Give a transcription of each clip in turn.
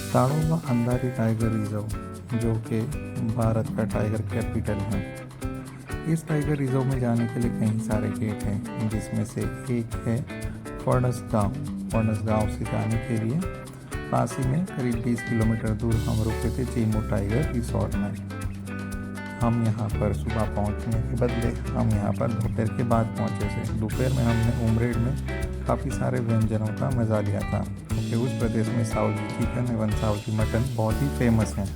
Tadoba Andhari tiger reserve जो कि भारत का टाइगर कैपिटल है। इस टाइगर रिजर्व में जाने के लिए कई सारे गेट हैं, जिसमें से एक है फर्नस गांव। फर्नस गांव से जाने के लिए पास ही में करीब 20 किलोमीटर दूर हम रुके थे चीमू टाइगर रिसोर्ट में। हम यहाँ पर सुबह पहुँचने के बदले हम यहाँ पर दोपहर के बाद पहुँचे थे। दोपहर में हमने उमरेड में काफ़ी सारे व्यंजनों का मज़ा लिया था, क्योंकि उस प्रदेश में साउथी चिकन एवं साउथी मटन बहुत ही फेमस है।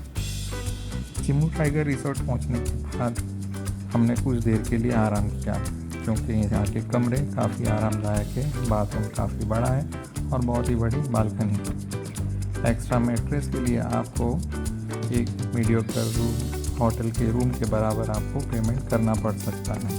चिमू टाइगर रिसोर्ट पहुँचने के बाद हमने कुछ देर के लिए आराम किया, क्योंकि यहाँ के कमरे काफ़ी आरामदायक है, बाथरूम काफ़ी बड़ा है और बहुत ही बड़ी बालकनी है। एक्स्ट्रा मैट्रेस के लिए आपको एक मीडियोकर होटल के रूम के बराबर आपको पेमेंट करना पड़ सकता है।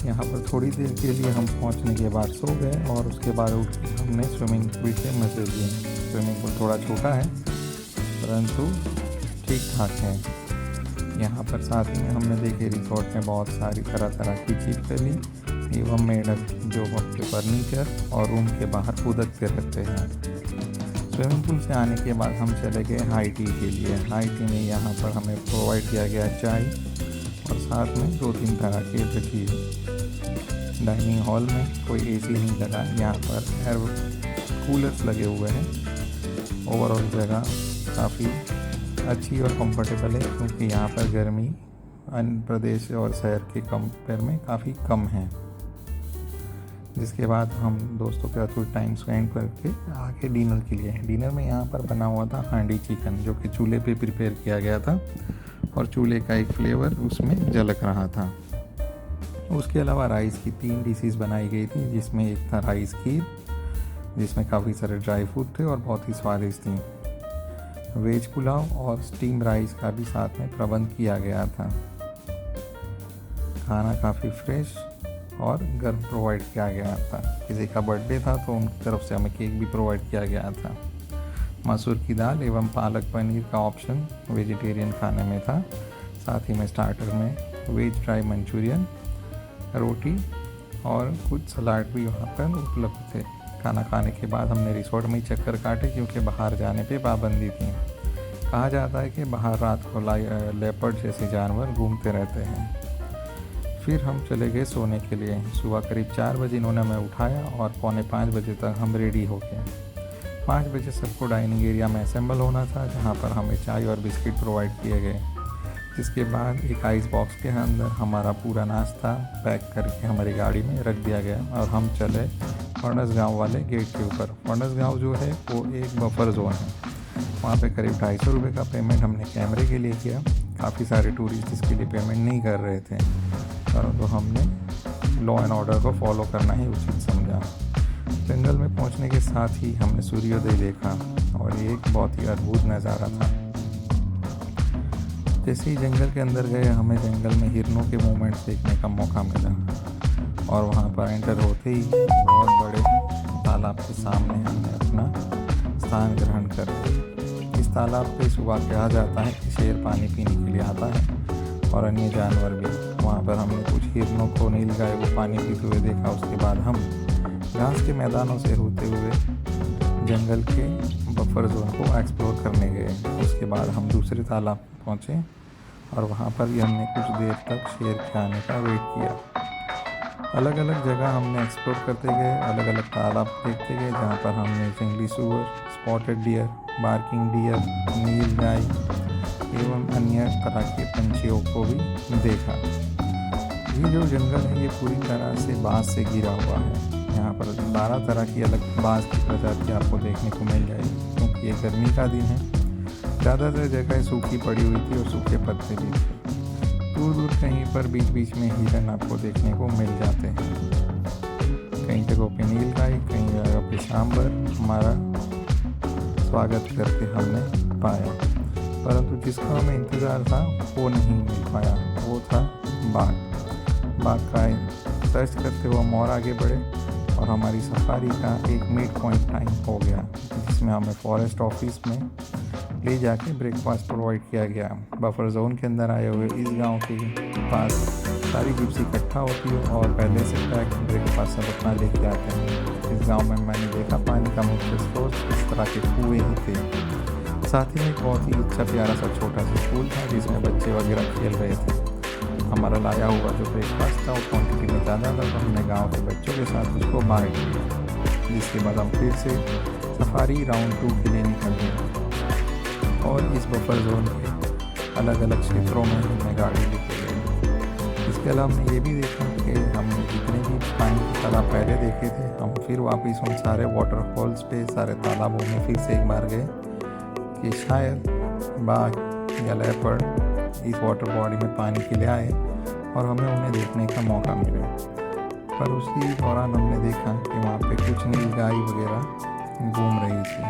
यहाँ पर थोड़ी देर के लिए हम पहुँचने के बाद सो गए और उसके बाद उठ के हमने स्विमिंग पूल के मजे लिए। स्विमिंग पूल थोड़ा छोटा है परंतु ठीक ठाक है। यहाँ पर साथ में हमने देखे रिसोर्ट में बहुत सारी तरह तरह की छिपकली एवं मेढक जो अपने फर्नीचर और रूम के बाहर कूदते रहते हैं। स्विमिंग पूल से आने के बाद हम चले गए हाई टी के लिए। हाई टी में यहाँ पर हमें प्रोवाइड किया गया चाय और साथ में 2-3 तरह के भजीए। डाइनिंग हॉल में कोई एसी नहीं लगा, यहाँ पर एयर कूलर्स लगे हुए हैं। ओवरऑल जगह काफ़ी अच्छी और कंफर्टेबल है, क्योंकि यहाँ पर गर्मी अन्य प्रदेश और शहर के कंपेयर में काफ़ी कम है। जिसके बाद हम दोस्तों के साथ कुछ टाइम स्पेंड करके आगे डिनर के लिए। डिनर में यहाँ पर बना हुआ था हांडी चिकन, जो कि चूल्हे पे प्रिपेयर किया गया था और चूल्हे का एक फ्लेवर उसमें झलक रहा था। उसके अलावा राइस की 3 डिशेस बनाई गई थी, जिसमें एक था राइस खीर, जिसमें काफ़ी सारे ड्राई फ्रूट थे और बहुत ही स्वादिष्ट थी। वेज पुलाव और स्टीम राइस का भी साथ में प्रबंध किया गया था। खाना काफ़ी फ्रेश और गर्म प्रोवाइड किया गया था। किसी का बर्थडे था तो उनकी तरफ से हमें केक भी प्रोवाइड किया गया था। मसूर की दाल एवं पालक पनीर का ऑप्शन वेजिटेरियन खाने में था। साथ ही में स्टार्टर में वेज ड्राई मंचूरियन, रोटी और कुछ सलाद भी वहाँ पर उपलब्ध थे। खाना खाने के बाद हमने रिसोर्ट में ही चक्कर काटे, क्योंकि बाहर जाने पे पाबंदी थी। कहा जाता है कि बाहर रात को लेपर्ड जैसे जानवर घूमते रहते हैं। फिर हम चले गए सोने के लिए। सुबह करीब 4 बजे इन्होंने हमें उठाया और 4:45 बजे तक हम रेडी हो गए। 5 बजे सबको डाइनिंग एरिया में असेंबल होना था, जहाँ पर हमें चाय और बिस्किट प्रोवाइड किए गए। जिसके बाद एक आइस बॉक्स के अंदर हमारा पूरा नाश्ता पैक करके हमारी गाड़ी में रख दिया गया और हम चले फर्नस गांव वाले गेट के ऊपर। फर्नस गांव जो है वो एक बफर जोन है। वहाँ पे करीब 250 रुपये का पेमेंट हमने कैमरे के लिए किया। काफ़ी सारे टूरिस्ट इसके लिए पेमेंट नहीं कर रहे थे, परंतु हमने लॉ एंड ऑर्डर को फॉलो करना ही उचित समझा। जंगल में पहुँचने के साथ ही हमने सूर्योदय देखा और ये एक बहुत ही अद्भुत नज़ारा था। जैसे ही जंगल के अंदर गए, हमें जंगल में हिरणों के मूवमेंट्स देखने का मौका मिला और वहाँ पर एंटर होते ही बहुत बड़े तालाब के सामने हमने अपना स्थान ग्रहण कर लिया। इस तालाब पे सुबह कहा जाता है कि शेर पानी पीने के लिए आता है और अन्य जानवर भी। वहाँ पर हमने कुछ हिरणों को, नीलगाय को पानी पीते हुए देखा। उसके बाद हम घास के मैदानों से होते हुए जंगल के बफर जोन को एक्सप्लोर करने गए। उसके बाद हम दूसरे तालाब पहुँचे और वहाँ पर भी हमने कुछ देर तक शेर के आने का वेट किया। अलग अलग जगह हमने एक्सप्लोर करते गए, अलग अलग तालाब देखते गए, जहाँ पर हमने जंगली सूअर, स्पॉटेड डियर, बार्किंग डियर, नीलगाय एवं अन्य तरह के पंछियों को भी देखा। ये जो जंगल है ये पूरी तरह से बाँस से घिरा हुआ है। यहाँ पर 12 तरह की अलग बाँस की प्रजाति आपको देखने को मिल जाएगी, क्योंकि ये गर्मी का दिन है। ज़्यादातर जगह सूखी पड़ी हुई थी और सूखे पत्ते भी थे। दूर दूर कहीं पर बीच बीच में हिरन आपको देखने को मिल जाते हैं। कई जगहों पे नीलगाय, कई जगह पे सांबर हमारा स्वागत करके हमने पाया, परंतु जिसका हमें इंतज़ार था वो नहीं मिल पाया। वो था बाघ। बाघ का सर्च करते हुए हम और आगे बढ़े और हमारी सफारी का एक मिड पॉइंट टाइम हो गया, जिसमें हमें फॉरेस्ट ऑफिस में ले जाके ब्रेकफास्ट प्रोवाइड किया गया। बफर जोन के अंदर आए हुए इस गांव के पास सारी जिप्सी इकट्ठा होती है और पहले से पैक ब्रेकफास्ट सब अपना लेके आते हैं। इस गांव में मैंने देखा पानी का मुख्य स्रोत इस तरह आसपास के कुएँ ही थे। साथ ही में एक बहुत ही अच्छा प्यारा सा छोटा सा स्कूल था जिसमें बच्चे वगैरह खेल रहे थे। हमारा लाया हुआ जो ब्रेकफास्ट था वो क्वांटिटी में ज़्यादा था, तो हमने गांव के बच्चों के साथ उसको बाइट किया, जिसके बाद हम फिर से सफारी राउंड 2 के लिए निकल गए और इस बफर जोन के अलग अलग क्षेत्रों में हमने गाड़ी लेके गए। इसके अलावा हमने ये भी देखा कि हमने जितने भी पानी के तालाब पहले देखे थे, हम फिर वापस उन सारे वाटरफॉल्स पे, सारे तालाबों में फिर से एक बार गए कि शायद बाघ या लेपर्ड इस वाटर बॉडी में पानी के लिए आए और हमें उन्हें देखने का मौका मिले। पर उसी दौरान हमने देखा कि वहाँ पे कुछ नीलगाय वगैरह घूम रही थी,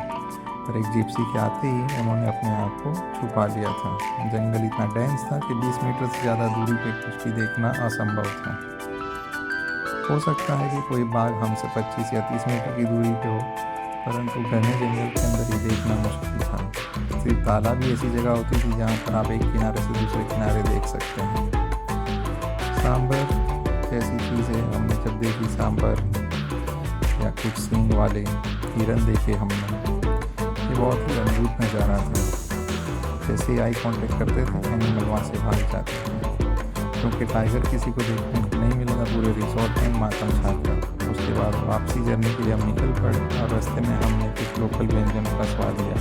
पर एक जिप्सी के आते ही उन्होंने अपने आप को छुपा लिया था। जंगल इतना डेंस था कि 20 मीटर से ज़्यादा दूरी पे कुछ भी देखना असंभव था। हो सकता है कि कोई बाघ हमसे 25 या 30 मीटर की दूरी पे हो, परंतु घने जंगल के अंदर ये देखना मुश्किल था। सिर्फ तालाब ही ऐसी जगह होती थी जहाँ पर आप एक किनारे से दूसरे किनारे देख सकते हैं। सांबर जैसी चीज़ें हमने जब देखी, सांबर या कुछ सींग वाले हिरन देखे हमने, ये बहुत ही अद्भुत नज़ारा था। जैसे आई कांटेक्ट करते थे एनिमल वहाँ से भाग जाते थे, क्योंकि टाइगर किसी को देखने को नहीं मिला था। पूरे रिसोर्ट में मातम छा गया। उसके बाद वापसी जर्नी के लिए हम निकल पड़े और रास्ते में हमने कुछ लोकल व्यंजनों का स्वाद लिया,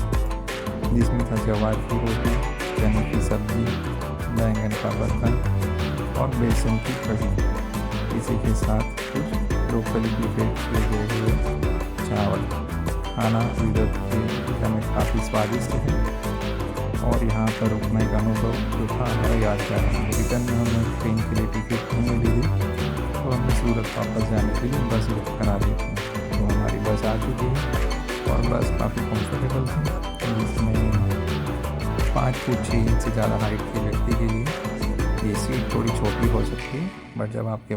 जिसमें था जवार की रोटी, चने की सब्जी, बैंगन का भरता और बेसन की कढ़ी। इसी के साथ कुछ लोकली प्रिपेयर किए गए हुए चावल। खाना इधर के हमें काफ़ी स्वादिष्ट है और यहाँ पर रुकने का अनुभव जो था हमारा यादगार है। रिटर्न में हमें ट्रेन के लिए टिकट नहीं मिली थी, तो हमने सूरत वापस जाने के लिए बस बुक करा दी थी। तो हमारी बस आ चुकी है और बस काफ़ी कंफर्टेबल थी, जिसमें 5 फुट 6 इंच से ज़्यादा हाइट के व्यक्ति के लिए ये सीट थोड़ी छोटी हो सकती है, बट जब आपके